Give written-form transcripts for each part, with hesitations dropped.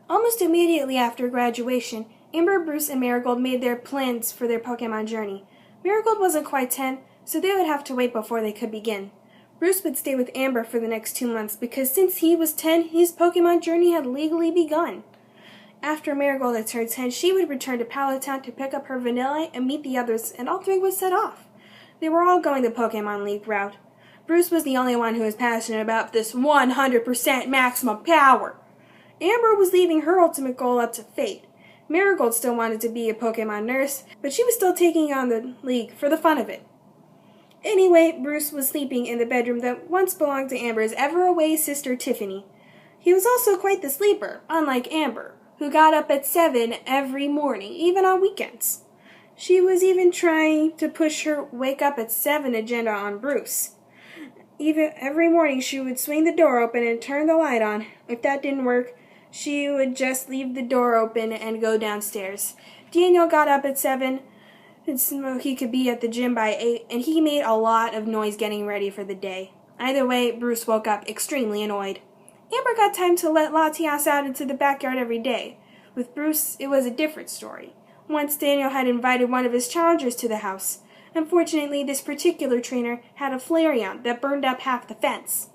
Almost immediately after graduation, Amber, Bruce, and Marigold made their plans for their Pokemon journey. Marigold wasn't quite 10, so they would have to wait before they could begin. Bruce would stay with Amber for the next 2 months because since he was 10, his Pokemon journey had legally begun. After Marigold had turned 10, she would return to Pallet Town to pick up her Vanilla and meet the others, and all three would set off. They were all going the Pokemon League route. Bruce was the only one who was passionate about this 100% maximum power. Amber was leaving her ultimate goal up to fate. Marigold still wanted to be a Pokemon nurse, but she was still taking on the league for the fun of it. Anyway, Bruce was sleeping in the bedroom that once belonged to Amber's ever-away sister Tiffany. He was also quite the sleeper, unlike Amber, who got up at 7 every morning, even on weekends. She was even trying to push her wake up at 7 agenda on Bruce. Every morning she would swing the door open and turn the light on. If that didn't work, she would just leave the door open and go downstairs. Daniel got up at 7 so he could be at the gym by 8, and he made a lot of noise getting ready for the day. Either way, Bruce woke up extremely annoyed. Amber got time to let Latias out into the backyard every day. With Bruce, it was a different story. Once Daniel had invited one of his challengers to the house. Unfortunately, this particular trainer had a Flareon that burned up half the fence.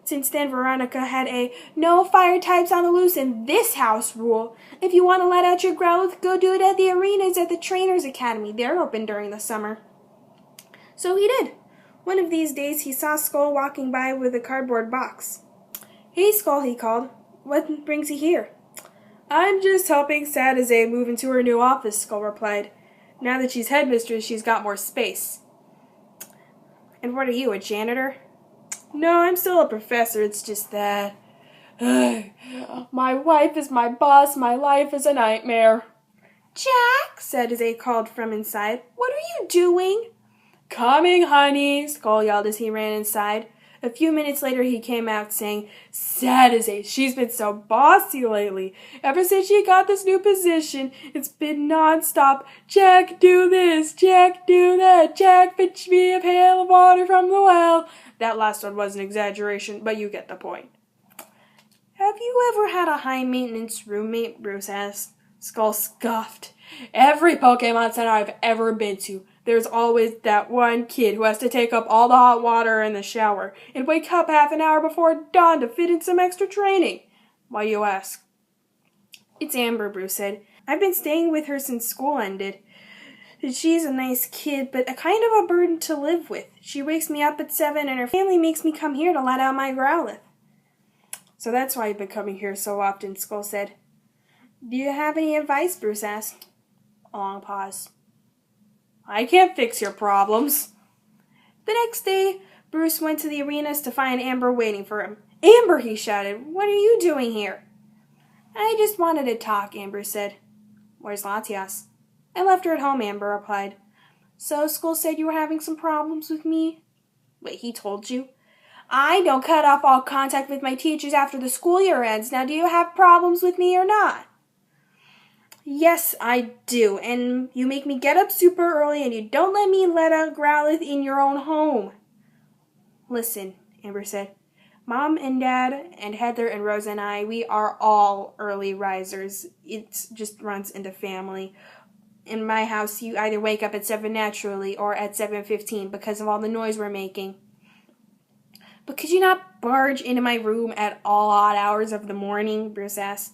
Since then, Veronica had a no fire types on the loose in this house rule. If you want to let out your Growlithe, go do it at the arenas at the Trainers Academy. They're open during the summer. So he did. One of these days, he saw Skull walking by with a cardboard box. "Hey, Skull," he called. "What brings you here?" "I'm just helping Sassy move into her new office," Skull replied. "Now that she's headmistress, she's got more space." "And what are you, a janitor?" "No, I'm still a professor. It's just that my wife is my boss. My life is a nightmare." "Jack," Sassy called from inside. "What are you doing?" "Coming, honey," Skull yelled as he ran inside. A few minutes later, he came out saying, "Sassy, she's been so bossy lately. Ever since she got this new position, it's been nonstop. Jack, do this. Jack, do that. Jack, fetch me a pail of water from the well." That last one was an exaggeration, but you get the point. "Have you ever had a high-maintenance roommate?" Bruce asked. Skull scoffed. "Every Pokemon Center I've ever been to, there's always that one kid who has to take up all the hot water in the shower and wake up half an hour before dawn to fit in some extra training." "Why, you ask?" "It's Amber," Bruce said. "I've been staying with her since school ended. She's a nice kid, but a kind of a burden to live with. She wakes me up at 7, and her family makes me come here to let out my Growlithe." "So that's why you've been coming here so often," Skull said. "Do you have any advice?" Bruce asked. A long pause. "I can't fix your problems." The next day, Bruce went to the arenas to find Amber waiting for him. "Amber," he shouted, "what are you doing here?" "I just wanted to talk," Amber said. "Where's Latias?" "I left her at home," Amber replied. "So Skull said you were having some problems with me?" "Wait, he told you?" "I don't cut off all contact with my teachers after the school year ends. Now, do you have problems with me or not?" "Yes, I do, and you make me get up super early and you don't let me let out Growlithe in your own home." "Listen," Amber said. "Mom and Dad and Heather and Rosa and I, we are all early risers. It just runs in the family. In my house, you either wake up at 7 naturally or at 7:15 because of all the noise we're making." "But could you not barge into my room at all odd hours of the morning?" Bruce asked.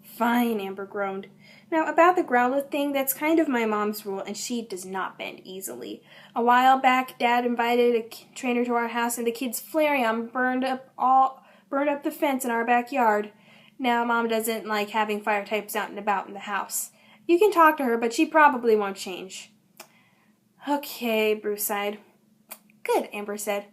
"Fine," Amber groaned. "Now, about the Growlithe thing, that's kind of my mom's rule, and she does not bend easily. A while back, Dad invited a trainer to our house, and the kid's Flareon burned up the fence in our backyard. Now, Mom doesn't like having fire types out and about in the house. You can talk to her, but she probably won't change." "Okay," Bruce sighed. "Good," Amber said.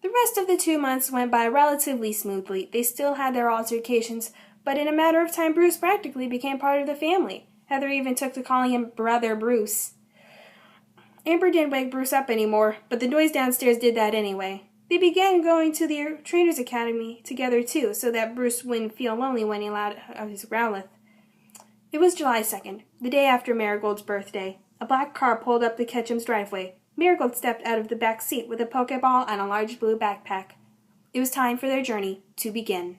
The rest of the 2 months went by relatively smoothly. They still had their altercations, but in a matter of time, Bruce practically became part of the family. Heather even took to calling him Brother Bruce. Amber didn't wake Bruce up anymore, but the noise downstairs did that anyway. They began going to the Trainers Academy together too, so that Bruce wouldn't feel lonely when he allowed out his Growlithe. It was July 2nd, the day after Marigold's birthday. A black car pulled up the Ketchum's driveway. Marigold stepped out of the back seat with a Pokeball and a large blue backpack. It was time for their journey to begin.